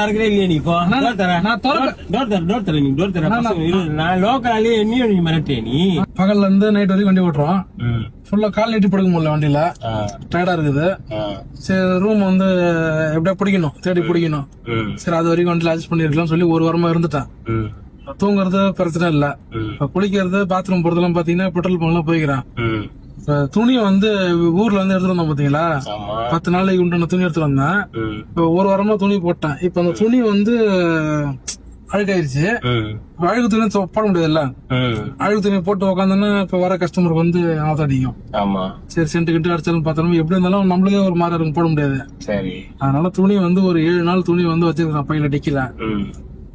தரக்கவே இல்லையா நீ இப்போ டோர் தர நீ டோர் தர நான் லோக்கலாலே என்னையும் நீ மிரட்டே நீ பகல்ல இருந்து நைட் வரைக்கும் வண்டி ஓட்டுறோம். ஃபுல்லா கால் நீட்டி படுக்க முடியல, வண்டியில டயர்டா இருக்குது. சரி ரூம் வந்து எப்படியா பிடிக்கணும், தேடி பிடிக்கணும். சரி அது வரைக்கும் வண்டியில அட்ஜஸ்ட் பண்ணிருக்கலாம் சொல்லி ஒரு வாரமா இருந்துட்டேன். தூங்குறது பிரச்சனை இல்ல, இப்ப குளிக்கிறது பாத்ரூம் போறதெல்லாம் பாத்தீங்கன்னா பெட்ரோல் பங்க்லாம் போய்க்கிறேன். இப்ப துணி வந்து ஊர்ல இருந்து எடுத்துட்டு வந்தோம் பாத்தீங்களா, 10 நாளைக்கு உண்டான துணி எடுத்துட்டு வந்தேன். இப்ப ஒரு வாரமா துணி போட்டேன். இப்ப அந்த துணி வந்து அழுக்காயிருச்சு. அழுகு துணி போட முடியாதுல்ல, அழுகு துணி போட்டு உக்காந்தோன்னா இப்ப வர கஸ்டமருக்கு வந்து ஆத்தாடிக்கும். சரி சென்ட் கிட்ட அடிச்சாலும் பார்த்தாலும் எப்படி இருந்தாலும் நம்மளுக்கே ஒரு மாதிரி இருக்கும், போட முடியாது. சரி அதனால துணி வந்து ஒரு 7 நாள் துணி வந்து வச்சிருக்கேன் பையில டிக்கல.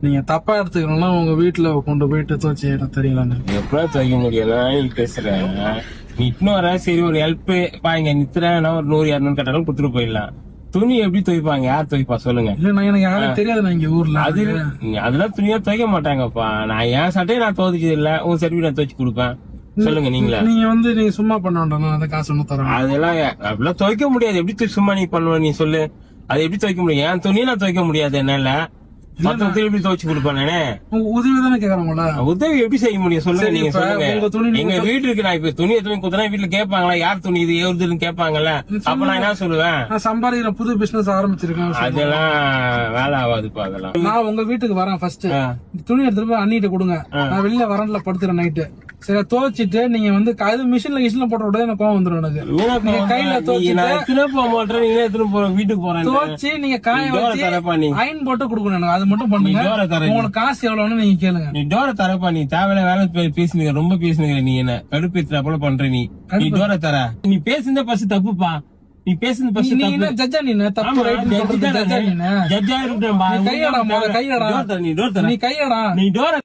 நீங்க தப்பா எடுத்துக்கணும்னா உங்க வீட்டுல கொண்டு போயிட்டு துவச்சி தெரியல. எப்படியா துவைக்க முடியல பேசுறேன். நீ இன்னொரு சரி ஒரு ஹெல்ப் பாங்க நித்துறேன்னா ஒரு 100-200 கட்டாலும் கொடுத்துட்டு போயிடலாம். துணி எப்படி துவைப்பாங்க, யார் துவைப்பா சொல்லுங்க? இல்ல எனக்கு யாரும் தெரியாது, நான் இங்க ஊர்ல அதெல்லாம் துணியா துவைக்க மாட்டாங்கப்பா. நான் என் சட்டையை நான் துவைச்சது இல்ல, உன் சர்டிபிகேட் நான் துவைச்சு கொடுப்பேன். சொல்லுங்க நீங்களா? நீங்க சும்மா பண்ண வேண்டாம், அந்த காசு ஒண்ணு தரேன். அதெல்லாம் அப்படிலாம் துவைக்க முடியாது. எப்படி சும்மா நீ பண்ணுவ நீ சொல்லு? அது எப்படி துவைக்க முடியும்? என் துணியை நான் துவைக்க முடியாது என்னால. எப்படி துவைச்சு கொடுப்பேன் நானே? உதவி தானே கேக்குறாங்களா? உதவி எப்படி செய்ய முடியும் சொல்லுங்க? நீங்க சொல்லுங்க. எங்க வீட்டுக்கு நான் இப்ப துணி எத்தனை குத்துனா வீட்டுல கேட்பாங்களா, யார் துணி இது எதுன்னு கேட்பாங்கல்ல. அப்ப நான் என்ன சொல்லுவேன்? நான் சம்பாதிக்கிற புது பிசினஸ் ஆரம்பிச்சிருக்கேன். அதெல்லாம் வேலை ஆகாதுப்பா. அதெல்லாம் நான் உங்க வீட்டுக்கு வரேன், ஃபர்ஸ்ட் துணி எடுத்துட்டு போய் அண்ணிட்டு கொடுங்க. நான் வெளியில வரண்ட்ல படுத்துறேன் நைட்டு. சரி துவைச்சிட்டு நீங்க வந்து மிஷின்ல போட்ட உடனே எனக்கு கோவம் வந்துடும். எனக்கு கையில வீட்டுக்கு போறேன் துவைச்சு நீங்க காய வச்சு அயன் போட்டு கொடுக்கணும் எனக்கு. அது மட்டும் பண்ணுங்க. உங்களுக்கு காசு எவ்வளவுன்னு நீங்க கேளுங்க. நீ டோரை தரப்பா. நீ தேவையில்ல வேலை பேசுனீங்க, ரொம்ப பேசுனீங்க. நீ என்ன கடுப்பேத்துற போல பண்ற நீ டோரை தர. நீ பேசுனத பஸ் தப்புப்பா. நீ பேசுனது பஸ் தப்பு. ஜட்ஜா நீ தப்பு ரைட் ஜட்ஜா நீ ஜட்ஜா இருக்கேன். கையடா நீ டோர் நீ டோரை